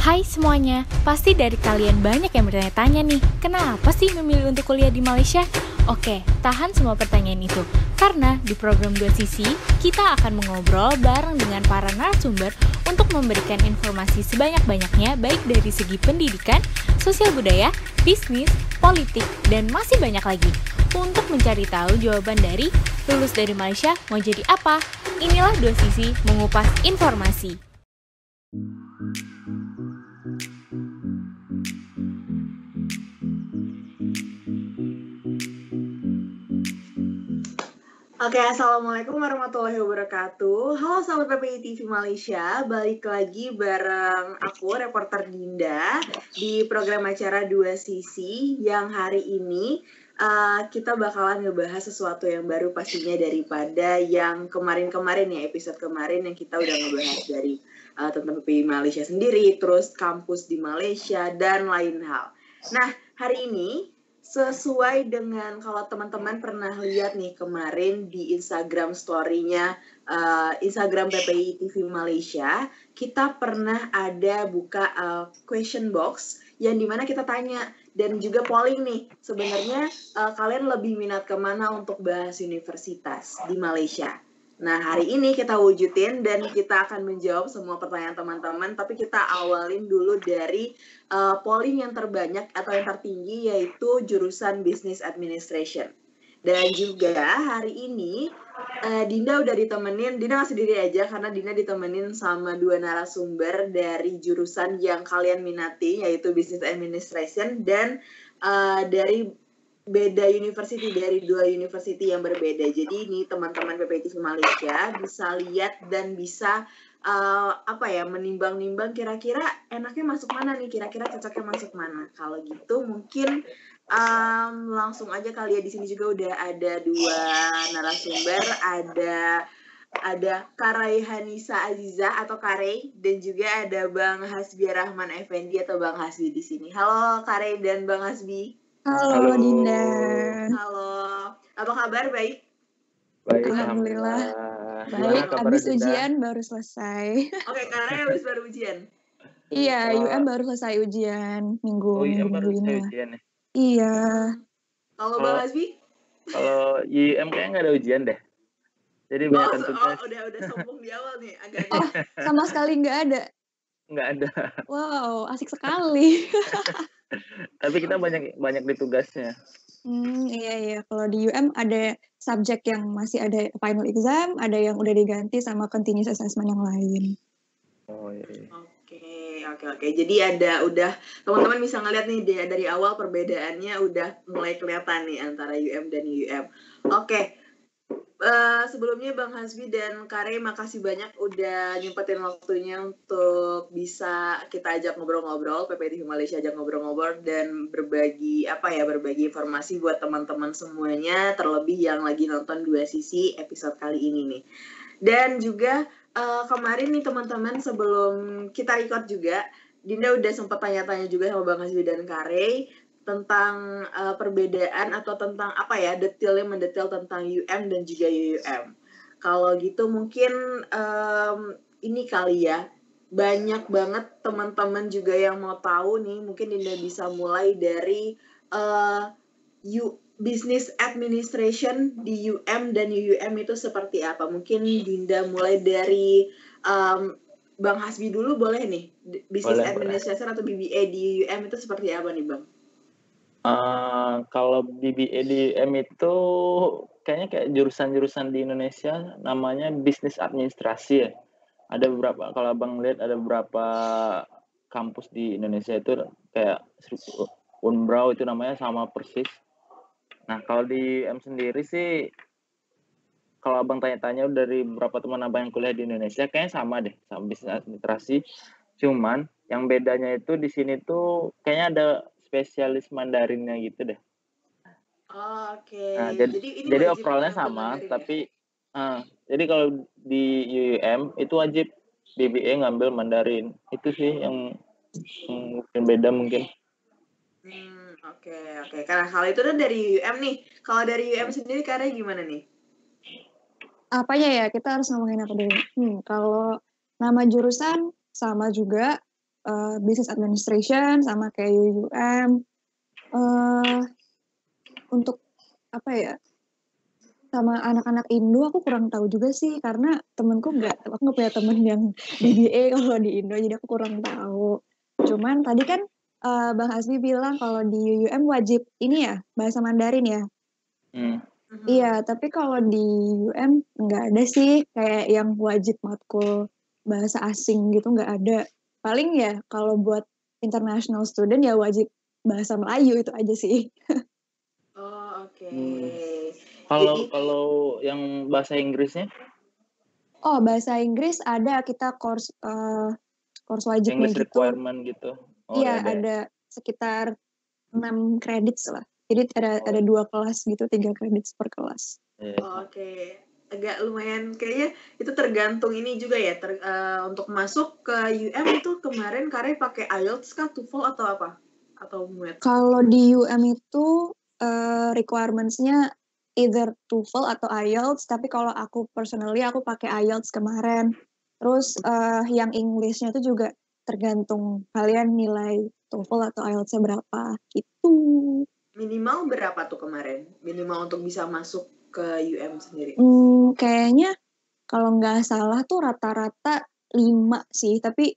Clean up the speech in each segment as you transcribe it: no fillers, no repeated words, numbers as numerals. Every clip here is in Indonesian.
Hai semuanya, pasti dari kalian banyak yang bertanya-tanya nih, kenapa sih memilih untuk kuliah di Malaysia? Oke, tahan semua pertanyaan itu, karena di program 2 Sisi, kita akan mengobrol bareng dengan para narasumber untuk memberikan informasi sebanyak-banyaknya baik dari segi pendidikan, sosial budaya, bisnis, politik, dan masih banyak lagi. Untuk mencari tahu jawaban dari lulus dari Malaysia mau jadi apa? Inilah 2 Sisi mengupas informasi. Oke, Assalamualaikum warahmatullahi wabarakatuh. Halo sahabat PPI TV Malaysia, balik lagi bareng aku, reporter Dinda, di program acara 2 Sisi yang hari ini kita bakalan ngebahas sesuatu yang baru pastinya daripada yang kemarin-kemarin ya, episode kemarin yang kita udah ngebahas dari tentang PPI Malaysia sendiri, terus kampus di Malaysia, dan lain hal. Nah, hari ini sesuai dengan kalau teman-teman pernah lihat nih kemarin di Instagram story-nya Instagram PPI TV Malaysia, kita pernah ada buka question box yang dimana kita tanya dan juga polling nih, sebenarnya kalian lebih minat kemana untuk bahas universitas di Malaysia? Nah, hari ini kita wujudin dan kita akan menjawab semua pertanyaan teman-teman, tapi kita awalin dulu dari polling yang terbanyak atau yang tertinggi yaitu jurusan Business Administration. Dan juga hari ini Dinda udah ditemenin, Dinda nggak sendiri aja karena Dinda ditemenin sama 2 narasumber dari jurusan yang kalian minati yaitu Business Administration dan dari beda university, dari 2 university yang berbeda. Jadi ini teman-teman PPI TV Malaysia bisa lihat dan bisa menimbang-nimbang kira-kira enaknya masuk mana nih, kira-kira cocoknya masuk mana. Kalau gitu mungkin langsung aja kali ya, di sini juga udah ada 2 narasumber, ada Karay Hanisa Aziza atau Karay, dan juga ada Bang Hasbi Rahman Effendi atau Bang Hasbi di sini. Halo Karay dan Bang Hasbi. Halo Dinda. Halo. Apa kabar? Baik? Baik, alhamdulillah. Baik, habis ujian baru selesai. Oke, karena habis baru ujian. Iya, UM baru selesai ujian minggu ini lah. Ujian, ya? Iya. Kalau Bang Hasbi? Kalau UM kayaknya nggak ada ujian deh. Jadi banyak tugas. Udah sombong di awal nih agak. Oh, sama sekali nggak ada. Nggak ada. Wow, asik sekali. Tapi kita banyak di tugasnya. Iya. Kalau di UM ada subjek yang masih ada final exam, ada yang udah diganti sama continuous assessment yang lain. Oh iya. Oke. Jadi udah teman-teman bisa ngeliat nih dari awal perbedaannya udah mulai kelihatan nih antara UM dan UM. Oke. Sebelumnya Bang Hasbi dan Kare, makasih banyak udah nyempetin waktunya untuk bisa kita ajak ngobrol-ngobrol, PPI TV Malaysia ajak ngobrol-ngobrol dan berbagi informasi buat teman-teman semuanya, terlebih yang lagi nonton 2 Sisi episode kali ini nih. Dan juga kemarin nih teman-teman sebelum kita record juga, Dinda udah sempat tanya-tanya juga sama Bang Hasbi dan Kare tentang perbedaan atau tentang detailnya mendetail tentang UM dan juga UUM. Kalau gitu mungkin ini kali ya, banyak banget teman-teman juga yang mau tahu nih, mungkin Dinda bisa mulai dari Business Administration di UM dan UUM itu seperti apa. Mungkin Dinda mulai dari Bang Hasbi dulu boleh nih, Business Administration atau BBA di UM itu seperti apa nih Bang? Kalau BBA di UM itu kayaknya kayak jurusan-jurusan di Indonesia namanya bisnis administrasi ya. Ada beberapa, kalau Abang lihat ada beberapa kampus di Indonesia itu kayak Unbrau itu namanya sama persis. Nah kalau di UM sendiri sih, kalau Abang tanya-tanya dari beberapa teman Abang yang kuliah di Indonesia kayaknya sama deh, sama bisnis administrasi. Cuman yang bedanya itu di sini tuh kayaknya ada spesialis Mandarinnya gitu deh. Oke. Nah, jadi overallnya sama, tapi jadi kalau di UUM itu wajib BBA ngambil Mandarin. Itu sih yang mungkin beda mungkin. Oke. Karena hal itu kan dari UM nih. Kalau dari UM sendiri karena gimana nih? Apanya ya? Kita harus ngomongin apa dulu? Kalau nama jurusan sama juga. Business Administration sama kayak UUM. Untuk apa ya, sama anak-anak Indo aku kurang tahu juga sih, karena aku nggak punya temen yang DBA kalau di Indo, jadi aku kurang tahu. Cuman tadi kan Bang Hasbi bilang kalau di UUM wajib ini ya, bahasa Mandarin ya. Iya, tapi kalau di UM nggak ada sih kayak yang wajib matkul bahasa asing gitu, nggak ada. Paling ya kalau buat international student ya wajib bahasa Melayu, itu aja sih. Oh, oke. Kalau yang bahasa Inggrisnya? Oh, bahasa Inggris ada, kita course wajibnya English gitu. requirement gitu. Oh, Iya, ada sekitar 6 kredit lah. Jadi ada 2 kelas gitu, 3 kredit per kelas. Oke. Agak lumayan kayaknya itu tergantung ini juga ya. Untuk masuk ke UM itu kemarin Kare pakai IELTS kah, TOEFL atau apa? Atau MUET? Kalau di UM itu requirements-nya either TOEFL atau IELTS, tapi kalau aku personally aku pakai IELTS kemarin. Terus yang English-nya itu juga tergantung kalian nilai TOEFL atau IELTS-nya berapa gitu. Minimal berapa tuh kemarin? Minimal untuk bisa masuk ke UM sendiri? Kayaknya kalau nggak salah tuh rata-rata 5 sih, tapi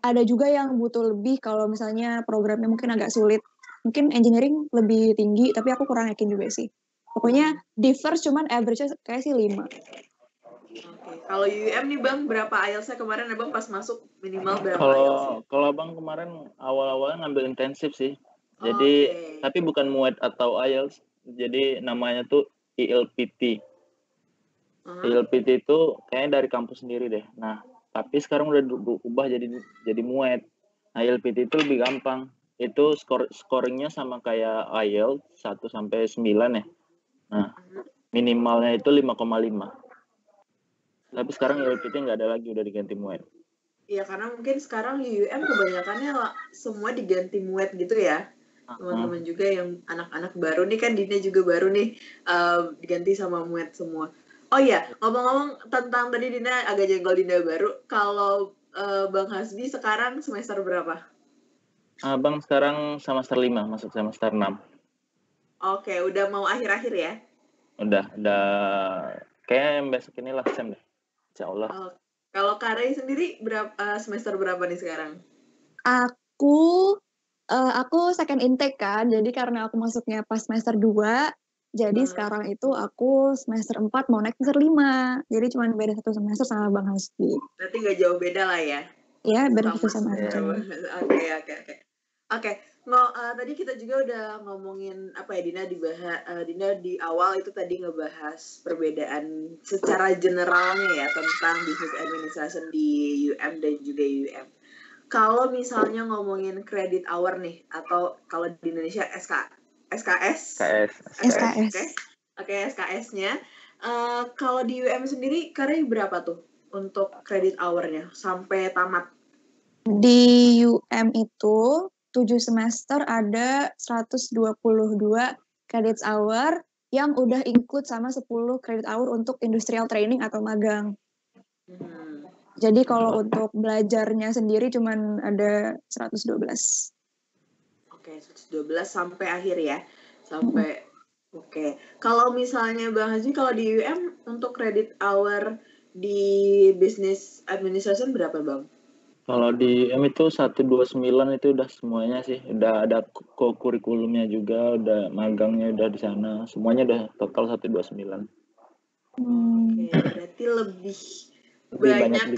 ada juga yang butuh lebih kalau misalnya programnya mungkin agak sulit. Mungkin engineering lebih tinggi, tapi aku kurang yakin juga sih. Pokoknya differs, cuman average-nya kayak sih 5. Oke. Kalau UM nih Bang, berapa IELTS-nya kemarin Abang pas masuk minimal berapa IELTS-nya? Kalau Abang kemarin awal-awalnya ngambil intensif sih. Jadi, tapi bukan MUET atau IELTS. Jadi namanya tuh ILPT. ILPT itu kayaknya dari kampus sendiri deh. Nah, tapi sekarang udah berubah jadi MUET. Nah, ILPT itu lebih gampang. Itu scoringnya sama kayak IELTS 1 sampai 9 ya. Nah, minimalnya itu 5,5. Tapi sekarang ILPT nggak ada lagi, udah diganti MUET. Iya, karena mungkin sekarang UM kebanyakannya semua diganti MUET gitu ya. Teman-teman juga yang anak-anak baru nih, kan Dina juga baru nih diganti sama MUET semua. Oh iya, ngomong-ngomong tentang tadi Dina agak jenggol Dina baru. Kalau Bang Hasbi sekarang semester berapa? Abang sekarang semester 5, masuk semester 6. Oke, udah mau akhir-akhir ya? Udah kayak besok ini lah Sam deh. Insya Allah. Kalau Kare sendiri semester berapa nih sekarang? Aku second intake kan, jadi karena aku masuknya pas semester 2, jadi sekarang itu aku semester 4 mau naik semester 5. Jadi cuma beda 1 semester sama Bang Hasbi. Berarti nggak jauh beda lah ya? Iya, beda 1 semester. Oke. Tadi kita juga udah ngomongin apa ya, Dina di awal itu tadi ngebahas perbedaan secara generalnya ya tentang business administration di UM dan juga UM. Kalau misalnya ngomongin credit hour nih, atau kalau di Indonesia SKS. Oke, SKS-nya. Kalau di UM sendiri, Kare berapa tuh untuk credit hour-nya sampai tamat? Di UM itu 7 semester ada 122 credit hour yang udah include sama 10 credit hour untuk industrial training atau magang. Jadi kalau untuk belajarnya sendiri cuman ada 112. Oke, 112 sampai akhir ya. Oke. Kalau misalnya Bang Haji, kalau di UM untuk credit hour di business administration berapa Bang? Kalau di UM itu 129 itu udah semuanya sih. Udah ada kurikulumnya juga, udah magangnya udah di sana. Semuanya udah total 129. Oke, berarti lebih banyak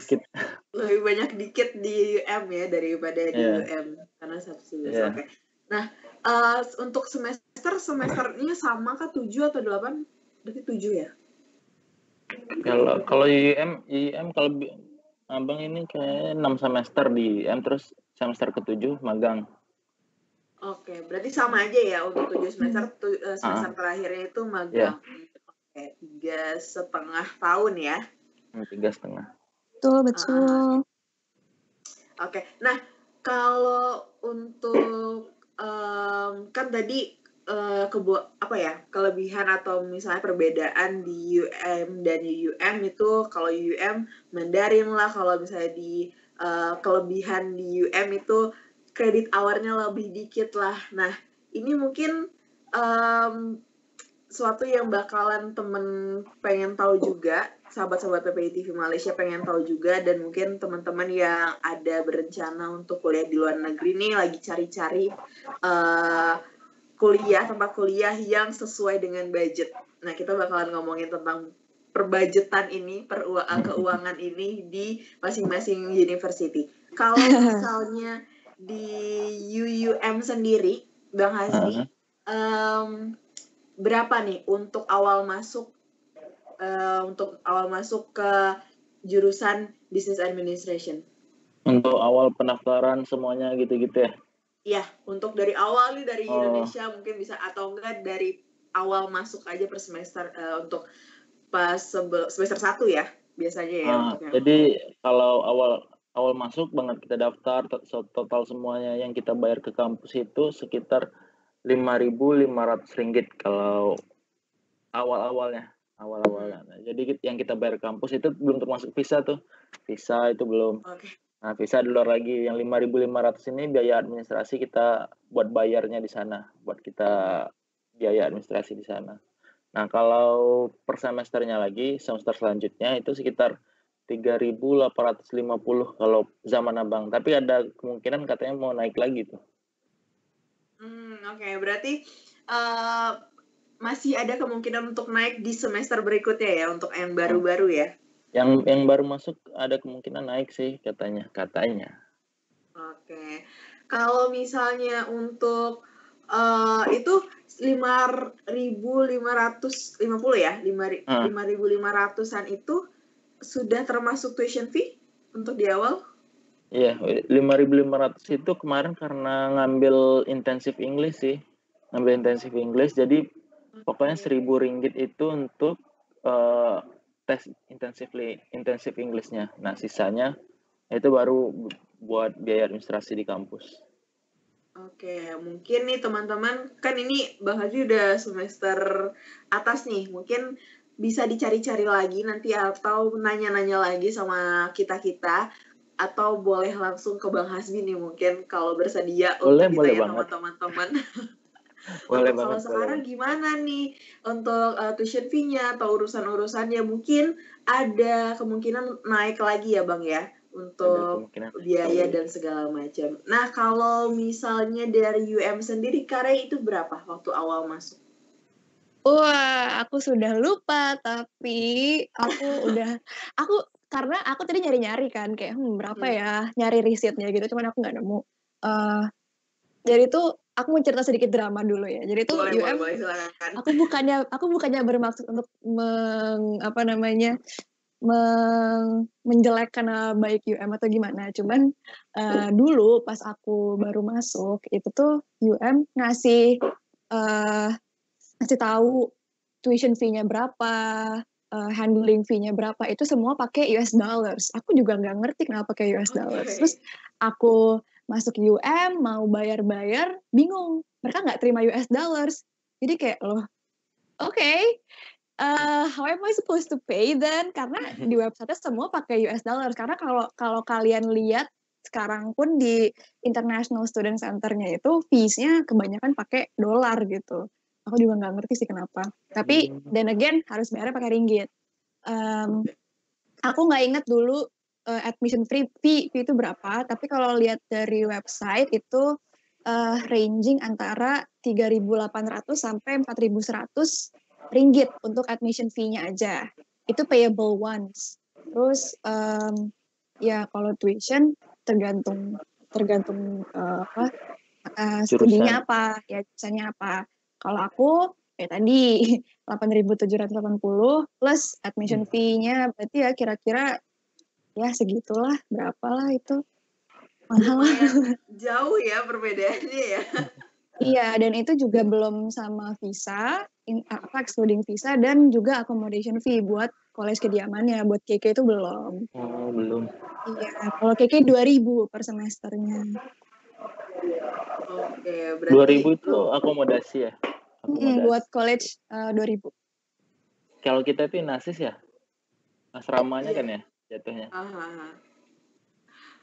dikit di UM ya daripada di UM, karena 111. Oke. Nah, untuk semesternya sama kah 7 atau 8? Berarti 7 ya? Kalau UM kalau Abang ini kayak 6 semester di UM, terus semester ke-7 magang. Oke, berarti sama aja ya untuk 7 semester, semester terakhirnya itu magang. Oke, 3,5 tahun ya? 3,5. Betul. Oke, nah kalau untuk kan tadi kelebihan atau misalnya perbedaan di UM dan UUM itu, kalau UUM Mandarin lah, kalau misalnya di kelebihan di UM itu kredit hour-nya lebih dikit lah. Nah, ini mungkin suatu yang bakalan temen pengen tahu juga, sahabat-sahabat PPI TV Malaysia pengen tahu juga, dan mungkin teman-teman yang ada berencana untuk kuliah di luar negeri nih lagi cari-cari tempat kuliah yang sesuai dengan budget. Nah, kita bakalan ngomongin tentang perbudgetan ini, keuangan ini di masing-masing university. Kalau misalnya di UUM sendiri, Bang Hasbi, berapa nih untuk awal masuk ke jurusan Business Administration? Untuk awal pendaftaran semuanya gitu-gitu ya? Iya, untuk dari awal nih dari Indonesia mungkin bisa, atau enggak dari awal masuk aja per semester, untuk pas semester 1 ya biasanya ya. Jadi kalau awal masuk banget kita daftar, total semuanya yang kita bayar ke kampus itu sekitar Rp5.500 kalau awal-awalnya. Jadi yang kita bayar ke kampus itu belum termasuk visa tuh. Visa itu belum. Okay. Nah, visa di luar lagi. Yang 5.500 ini biaya administrasi kita buat bayarnya di sana. Buat kita biaya administrasi di sana. Nah, kalau per semesternya lagi, semester selanjutnya itu sekitar 3.850 kalau zaman abang. Tapi ada kemungkinan katanya mau naik lagi tuh. Oke, berarti masih ada kemungkinan untuk naik di semester berikutnya ya, untuk yang baru-baru ya? Yang baru masuk ada kemungkinan naik sih katanya. Oke. Kalau misalnya untuk itu 5.550 ya? 5.500-an itu sudah termasuk tuition fee untuk di awal? Iya, 5.500 itu kemarin karena ngambil intensive English sih. Jadi pokoknya Rp1.000 itu untuk tes intensive English-nya. Nah, sisanya itu baru buat biaya administrasi di kampus. Oke, mungkin nih teman-teman, kan ini Bang Haji udah semester atas nih, mungkin bisa dicari-cari lagi nanti atau nanya-nanya lagi sama kita-kita, atau boleh langsung ke Bang Hasbi nih mungkin kalau bersedia untuk ditanya sama teman-teman. Kalau sekarang gimana nih untuk tuition fee-nya atau urusan-urusannya, mungkin ada kemungkinan naik lagi ya Bang ya, untuk biaya dan segala macam. Nah, kalau misalnya dari UM sendiri, Kare itu berapa waktu awal masuk? Wah, aku sudah lupa, tapi karena aku tadi nyari-nyari kan, kayak berapa ya, nyari risetnya gitu, cuman aku nggak nemu. Jadi tuh aku mau cerita sedikit drama dulu ya. Jadi tuh UM, boleh, silakan. Aku bukannya bermaksud untuk menjelekkan baik UM atau gimana. Cuman dulu pas aku baru masuk itu tuh UM ngasih tahu tuition fee-nya berapa, handling fee-nya berapa, itu semua pakai US dollars. Aku juga nggak ngerti kenapa pakai US dollars. Terus aku masuk UM, mau bayar-bayar, bingung. Mereka nggak terima US dollars. Jadi kayak, how am I supposed to pay then? Karena di website semua pakai US dollars. Karena kalau kalian lihat sekarang pun di International Student Center-nya itu fees-nya kebanyakan pakai dolar gitu. Aku juga nggak ngerti sih kenapa. Tapi then again harus bayarnya pakai ringgit. Aku nggak inget dulu admission fee itu berapa. Tapi kalau lihat dari website itu ranging antara 3.800 sampai 4.100 ringgit untuk admission fee-nya aja. Itu payable once. Terus ya kalau tuition tergantung studinya apa, ya jurusannya apa. Kalau aku kayak tadi 8.780 plus admission fee-nya berarti ya kira-kira ya segitulah, berapalah itu. Mahal. Jauh ya perbedaannya ya. Iya, dan itu juga belum sama visa, excluding visa, dan juga accommodation fee buat college kediamannya. Buat KK itu belum. Oh, belum. Iya, kalau KK 2.000 per semesternya. Oke, berarti 2.000 itu akomodasi ya? Buat college 2.000. Kalau kita itu inasis ya, asramanya Iya. kan ya jatuhnya.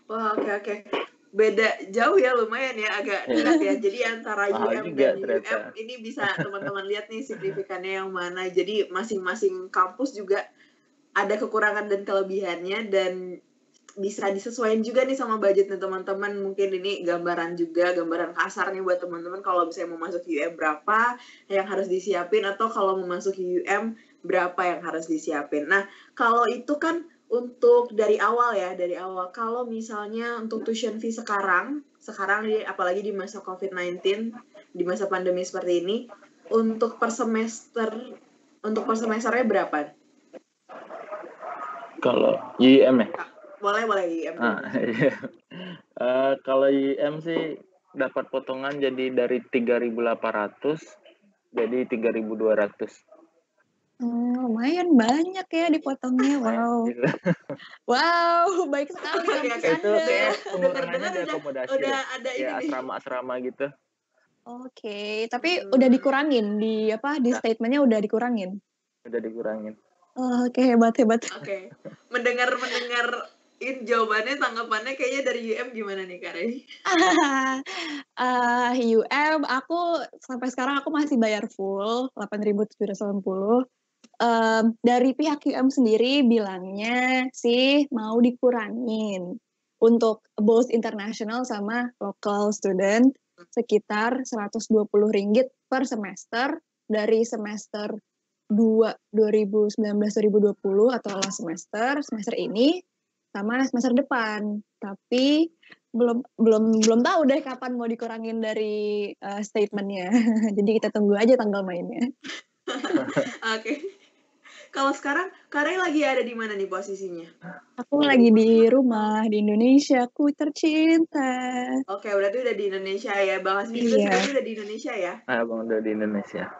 Wah, oke. Beda jauh ya, lumayan ya, agak dekat ya. Jadi antara Mahal UM juga dan ternyata. UM ini bisa teman-teman lihat nih signifikannya yang mana. Jadi masing-masing kampus juga ada kekurangan dan kelebihannya, dan bisa disesuaikan juga nih sama budgetnya teman-teman. Mungkin ini gambaran kasarnya buat teman-teman kalau misalnya mau masuk UM berapa yang harus disiapin, atau kalau mau masuk UM berapa yang harus disiapin. Nah, kalau itu kan untuk dari awal. Kalau misalnya untuk tuition fee sekarang apalagi di masa COVID-19, di masa pandemi seperti ini, untuk per semesternya berapa? Kalau UM ya? Boleh UM. Iya. Kalau UM sih dapat potongan jadi dari 3.800 jadi 3.200. Lumayan banyak ya dipotongnya. Wow. Wow, baik sekali kampus Itu Anda. pengurangannya di akomodasi. Udah ada ini ya, nih. asrama gitu. Oke, tapi udah dikurangin di statementnya udah dikurangin. Udah dikurangin. Oke, hebat. Oke. Mendengar jawabannya, tanggapannya kayaknya dari UM gimana nih, Kak Rey? UM aku sampai sekarang aku masih bayar full 8.790. Dari pihak UM sendiri bilangnya sih mau dikurangin untuk both international sama local student sekitar Rp120 per semester dari semester 2019-2020 atau last semester ini sama semester depan. Tapi belum tahu deh kapan mau dikurangin dari statementnya. Jadi kita tunggu aja tanggal mainnya. Oke. Kalau sekarang, Kak lagi ada di mana nih posisinya? Aku lagi di rumah, di Indonesia, aku tercinta. Oke, berarti udah di Indonesia ya. Bang Hasbi juga sekarang udah di Indonesia ya? Bang udah di Indonesia.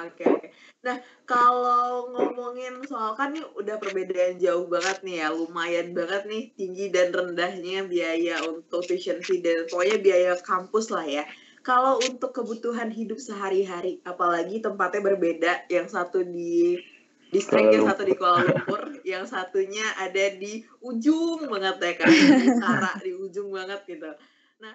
Oke. Nah, kalau ngomongin soal, kan nih udah perbedaan jauh banget nih ya, lumayan banget nih tinggi dan rendahnya biaya untuk tuition fee dan pokoknya biaya kampus lah ya. Kalau untuk kebutuhan hidup sehari-hari, apalagi tempatnya berbeda, yang satu di distrik, yang satu di Kuala Lumpur, yang satunya ada di ujung banget ya kan, di utara, di ujung banget gitu. Nah,